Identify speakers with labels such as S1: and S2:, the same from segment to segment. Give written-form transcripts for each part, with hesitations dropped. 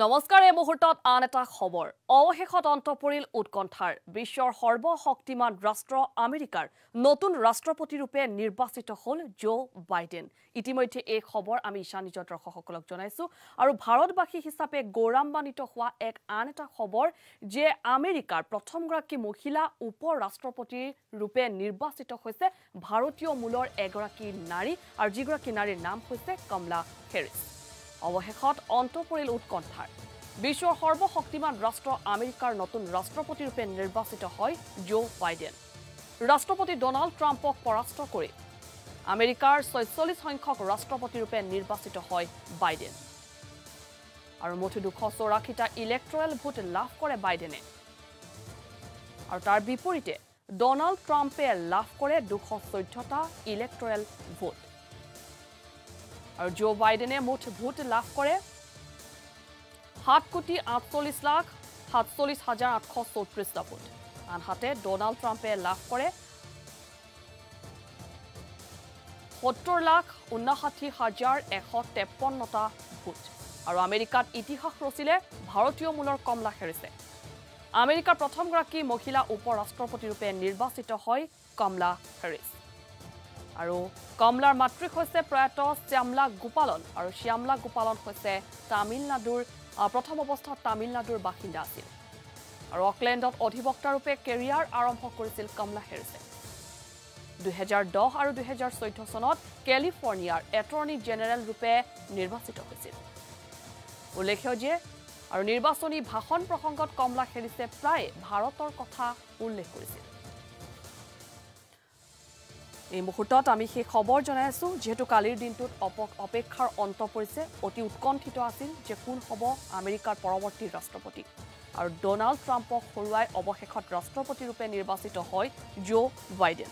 S1: নমস্কাৰ এই মুহূৰ্তত আন এটা খবৰ অৱশেষত অন্ত পৰিল উৎকণ্ঠাৰ বিশ্বৰ সৰ্বশক্তিমান ৰাষ্ট্ৰ আমেৰিকাৰ নতুন ৰাষ্ট্ৰপতি ৰূপে নিৰ্বাচিত হ'ল জো বাইডেন ইতিমধ্যে এই খবৰ আমি ইশানিজৰ দৰ্শকসকলক জনাইছো আৰু ভাৰতবাসী হিচাপে গৌৰৱান্বিত হোৱা এক আন এটা খবৰ যে আমেৰিকাৰ প্ৰথমগৰাকী মহিলা উপ ৰাষ্ট্ৰপতি ৰূপে নিৰ্বাচিত হৈছে ভাৰতীয় মূলৰ এগৰাকী নাৰী আৰু যিগৰাকী নাৰীৰ নাম হৈছে কমলা হেৰিছ অৱশেষত অন্ত পৰিল উৎকণ্ঠাৰ বিশ্বৰ সৰ্বশক্তিমান ৰাষ্ট্ৰ আমেৰিকাৰ নতুন ৰাষ্ট্ৰপতি ৰূপে নিৰ্বাচিত হয় জো বাইডেন ৰাষ্ট্ৰপতি ডোনাল্ড ট্ৰাম্পক পৰাস্ত কৰি আমেৰিকাৰ ৪৬ সংখ্যক ৰাষ্ট্ৰপতি ৰূপে নিৰ্বাচিত হয় বাইডেন আৰু মুঠ ২৮৪টা ইলেক্টৰেল ভোট লাভ কৰে বাইডেনে আৰু তাৰ বিপৰীতে ডোনাল্ড ট্ৰাম্পে লাভ কৰে ২১৪টা ইলেক্টৰেল ভোট আৰু জো বাইডেনে মুঠ ভোট লাভ কৰে ৭,৪৮,৪৭,৮৩৪টা ভোট আনহাতে ডোনাল্ড ট্ৰাম্পে লাভ কৰে ৭০,৫৯,১৫৩টা ভোট আৰু আমেৰিকাত ইতিহাস ৰচিলে ভাৰতীয় মূলৰ কমলা হেৰিছে আমেৰিকাৰ প্ৰথমগৰাকী মহিলা উপ ৰাষ্ট্ৰপতি ৰূপে নিৰ্বাচিত হয় কমলা হেৰিছ আৰু কমলাৰ মাতৃক হৈছে প্ৰয়াত শ্যামলা গোপালন আৰু শ্যামলা গোপালন হৈছে তামিলনাডুৰ প্ৰথম অৱস্থাত তামিলনাডুৰ বাসিন্দা আছিল আৰু অকলেণ্ডত অধিবক্তা ৰূপে কেৰিয়াৰ আৰম্ভ কৰিছিল কমলা হেৰিছে ২০১০ আৰু ২০১৪ চনত কেলিফৰ্ণিয়াৰ এটৰ্নী জেনেৰেল ৰূপে নিৰ্বাচিত হৈছিল উল্লেখ্য যে আৰু নিৰ্বাচনী ভাষণ প্ৰসংগত কমলা হেৰিছে প্ৰায় ভাৰতৰ কথা উল্লেখ কৰিছিল এই মুহূৰ্তত আমি সেই খবৰ জনাই আছো যেহেতু কালিৰ দিনটোত অপেক্ষাৰ অন্ত পৰিছে অতি উৎকণ্ঠিত আছিল যে কোন হ'ব আমেৰিকাৰ পৰৱৰ্তী ৰাষ্ট্ৰপতি আৰু ডোনাল্ড ট্ৰাম্পক হৰুৱাই অৱশেষত ৰাষ্ট্ৰপতি ৰূপে নিৰ্বাচিত হয় জো বাইডেন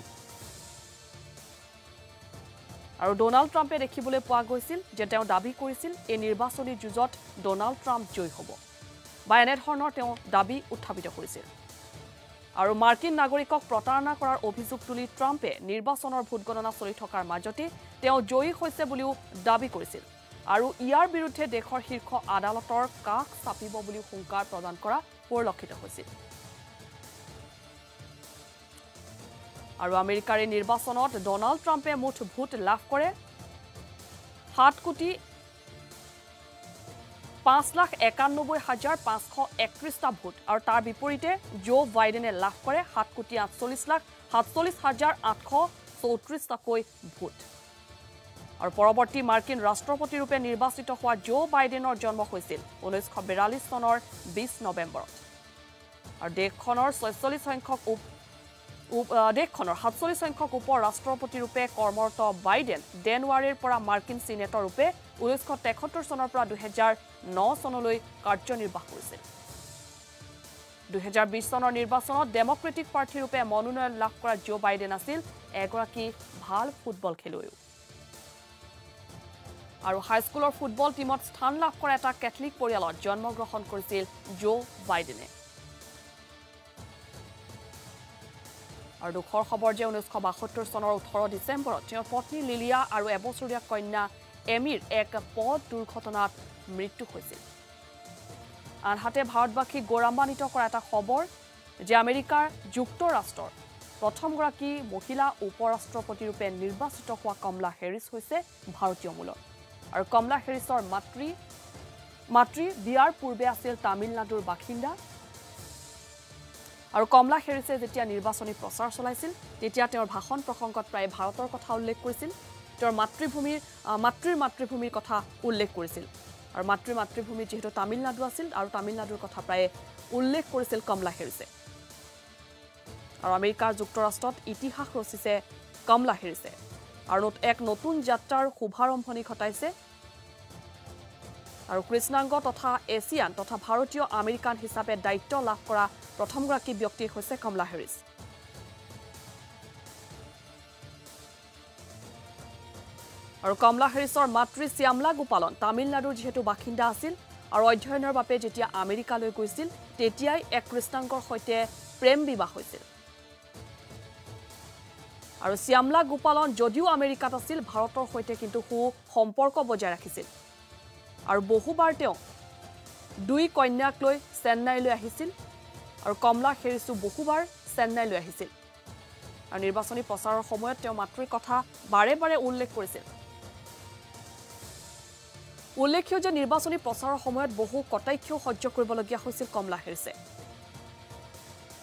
S1: আৰু ডোনাল্ড ট্ৰাম্পে দেখিবলৈ পোৱা গৈছিল যে তেওঁ দাবী কৰিছিল এই নিৰ্বাচনী যুঁজত ডোনাল্ড ট্ৰাম্প জয়ী হ'ব বা এনেধৰণৰ তেওঁ দাবী উত্থাপিত কৰিছিল আৰু মাৰ্কিন নাগৰিকক প্ৰতাৰণা কৰাৰ অভিযোগ তুলি ট্ৰাম্পে নিৰ্বাচনৰ ভোট গণনা চলি থকাৰ মাজতে তেওঁ জয়ী হৈছে বুলিও দাবী কৰিছিল আৰু ইয়াৰ বিৰুদ্ধে দেশৰ শীৰ্ষ আদালতৰ কাষ চাপিব বুলি হুংকাৰ প্ৰদান কৰা পৰিলক্ষিত হৈছিল আৰু আমেৰিকাৰ এই নিৰ্বাচনত ডোনাল্ড ট্ৰাম্পে মুঠ ভোট লাভ কৰে ৭,৫৯১,৫৩১টা ভোট আৰু তাৰ বিপৰীতে জো বাইডেনে লাভ কৰে ৭,৪৮,৪৭,৮৩৪টাকৈ ভোট আৰু পৰৱৰ্তী মাৰ্কিন ৰাষ্ট্ৰপতি ৰূপে নিৰ্বাচিত হোৱা জো বাইডেনৰ জন্ম হৈছিল ১৯৪২ চনৰ ২০ নৱেম্বৰত আৰু দেশখনৰ ৪৭ সংখ্যক উপ ৰাষ্ট্ৰপতি ৰূপে কৰ্মৰত বাইডেন জানুৱাৰীৰ পৰা মাৰ্কিন সিনেটৰ ৰূপে ১৯৭৩ চনৰ পৰা ২০০৯ চনলৈ কাৰ্যনিৰ্বাহ কৰিছিল ২০২০ চনৰ নিৰ্বাচনত ডেমক্ৰেটিক পাৰ্টি ৰূপে মনোনয়ন লাভ কৰা জো বাইডেন আছিল এগৰাকী ভাল ফুটবল খেলুৱৈ আৰু হাইস্কুলৰ ফুটবল টিমত স্থান লাভ কৰা এটা কেথলিক পৰিয়ালত জন্মগ্ৰহণ কৰিছিল জো বাইডেনে আৰু দুখৰ খবৰ যে ১৯৭২ চনৰ ১৮ ডিচেম্বৰত তেওঁৰ পত্নী লিলিয়া আৰু এবছৰীয়া কন্যা এমিৰ এক পথ দুৰ্ঘটনাত মৃত্যু হৈছিল আনহাতে ভাৰতবাসীক গৌৰৱান্বিত কৰা এটা খবৰ যে আমেৰিকাৰ যুক্তৰাষ্ট্ৰৰ প্ৰথমগৰাকী মহিলা উপ ৰাষ্ট্ৰপতি ৰূপে নিৰ্বাচিত হোৱা কমলা হেৰিছ হৈছে ভাৰতীয় মূলৰ আৰু কমলা হেৰিছৰ মাতৃ বিয়াৰ পূৰ্বে আছিল তামিলনাডুৰ বাসিন্দা আৰু কমলা হেৰিছে যেতিয়া নিৰ্বাচনী প্ৰচাৰ চলাইছিল তেতিয়া তেওঁৰ ভাষণ প্ৰসংগত প্ৰায় ভাৰতৰ কথা উল্লেখ কৰিছিল তেওঁৰ মাতৃৰ মাতৃভূমিৰ কথা উল্লেখ কৰিছিল আৰু মাতৃভূমি যেহেতু তামিলনাডু আছিল আৰু তামিলনাডুৰ কথা প্ৰায় উল্লেখ কৰিছিল কমলা হেৰিছে আৰু আমেৰিকাৰ যুক্তৰাষ্ট্ৰত ইতিহাস ৰচিছে কমলা হেৰিছে আৰু এক নতুন যাত্ৰাৰ শুভাৰম্ভণি ঘটাইছে আৰু কৃষ্ণাংগ তথা এছিয়ান তথা ভাৰতীয় আমেৰিকান হিচাপে দায়িত্ব লাভ কৰা প্ৰথমগৰাকী ব্যক্তি হৈছে কমলা হেৰিছ আৰু কমলা হেৰিছৰ মাতৃ শ্যামলা গোপালন তামিলনাডুৰ যেহেতু বাসিন্দা আছিল আৰু অধ্যয়নৰ বাবে যেতিয়া আমেৰিকালৈ গৈছিল তেতিয়াই এক কৃষ্ণাংগৰ সৈতে প্ৰেম বিবাহ হৈছিল আৰু শ্যামলা গোপালন যদিও আমেৰিকাত আছিল ভাৰতৰ সৈতে কিন্তু সম্পৰ্ক বজাই ৰাখিছিল আৰু বহুবাৰ তেওঁ দুই কন্যাক লৈ চেন্নাইলৈ আহিছিল আৰু কমলা হেৰিছো বহুবাৰ চেন্নাইলৈ আহিছিল আৰু নিৰ্বাচনী প্ৰচাৰৰ সময়ত তেওঁ মাতৃৰ কথা বাৰে বাৰে উল্লেখ কৰিছিল উল্লেখ্য যে নিৰ্বাচনী প্ৰচাৰৰ সময়ত বহু কটাক্ষ্য সহ্য কৰিবলগীয়া হৈছিল কমলা হেৰিছে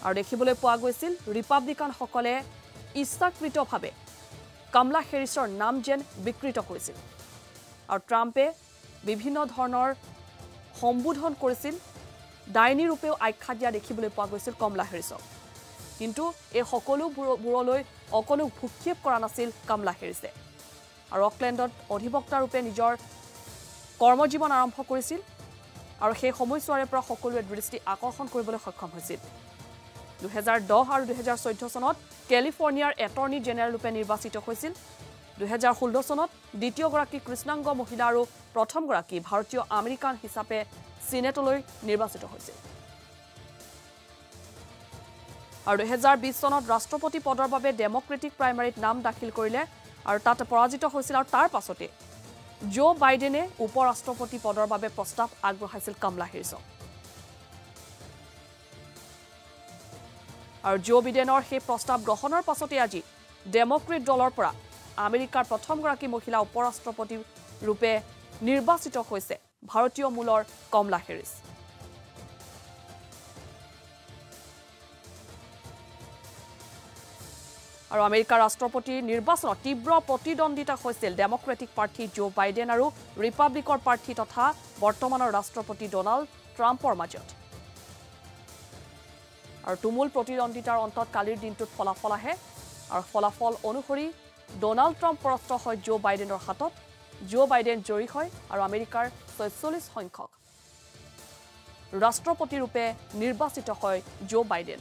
S1: আৰু দেখিবলৈ পোৱা গৈছিল ৰিপাব্লিকানসকলে ইচ্ছাকৃতভাৱে কমলা হেৰিছৰ নাম যেন বিকৃত কৰিছিল আৰু ট্ৰাম্পে বিভিন্ন ধৰণৰ সম্বোধন কৰিছিল ডাইনী ৰূপেও আখ্যা দিয়া দেখিবলৈ পোৱা গৈছিল কমলা হেৰিছক কিন্তু এই সকলোবোৰলৈ অকণো ভূক্ষেপ কৰা নাছিল কমলা হেৰিছে আৰু অকলেণ্ডত অধিবক্তা ৰূপে নিজৰ কৰ্মজীৱন আৰম্ভ কৰিছিল আৰু সেই সময়ছোৱাৰে পৰা সকলোৱে দৃষ্টি আকৰ্ষণ কৰিবলৈ সক্ষম হৈছিল 2010 আৰু 2014 চনত কেলিফৰ্ণিয়াৰ এটৰ্নী জেনেৰেল ৰূপে নিৰ্বাচিত হৈছিল 2016 চনত দ্বিতীয়গৰাকী কৃষ্ণাংগ মহিলা আৰু প্ৰথমগৰাকী ভাৰতীয় আমেৰিকান হিচাপে সিনেটলৈ নিৰ্বাচিত হৈছিল আৰু 2020 চনত ৰাষ্ট্ৰপতি পদৰ বাবে ডেমক্ৰেটিক প্ৰাইমাৰীত নাম দাখিল কৰিলে আৰু তাত পৰাজিত হৈছিল আৰু তাৰ পাছতে জো বাইডেনে উপৰাষ্ট্ৰপতি পদৰ বাবে প্ৰস্তাৱ আগবঢ়াইছিল কমলা হেৰিছক আৰু জো বিডেনৰ সেই প্ৰস্তাৱ গ্ৰহণৰ পাছতে আজি ডেমক্ৰেট দলৰ পৰা আমেৰিকাৰ প্ৰথমগৰাকী মহিলা উপৰাষ্ট্ৰপতি ৰূপে নিৰ্বাচিত হৈছে ভাৰতীয় মূলৰ কমলা হেৰিছ আৰু আমেৰিকাৰ ৰাষ্ট্ৰপতি নিৰ্বাচনত তীব্ৰ প্ৰতিদ্বন্দ্বিতা হৈছিল ডেমক্ৰেটিক প্ৰাৰ্থী জো বাইডেন আৰু ৰিপাব্লিকৰ প্ৰাৰ্থী তথা বৰ্তমানৰ ৰাষ্ট্ৰপতি ডোনাল্ড ট্ৰাম্পৰ মাজত আৰু তুমুল প্ৰতিদ্বন্দ্বিতাৰ অন্তত কালিৰ দিনটোত ফলাফল আহে আৰু ফলাফল অনুসৰি ডোনাল্ড ট্ৰাম্প পৰাস্ত হয় জো বাইডেনৰ হাতত জো বাইডেন জয়ী হয় আৰু আমেৰিকাৰ ৪৬ সংখ্যক ৰাষ্ট্ৰপতি ৰূপে নিৰ্বাচিত হয় জো বাইডেন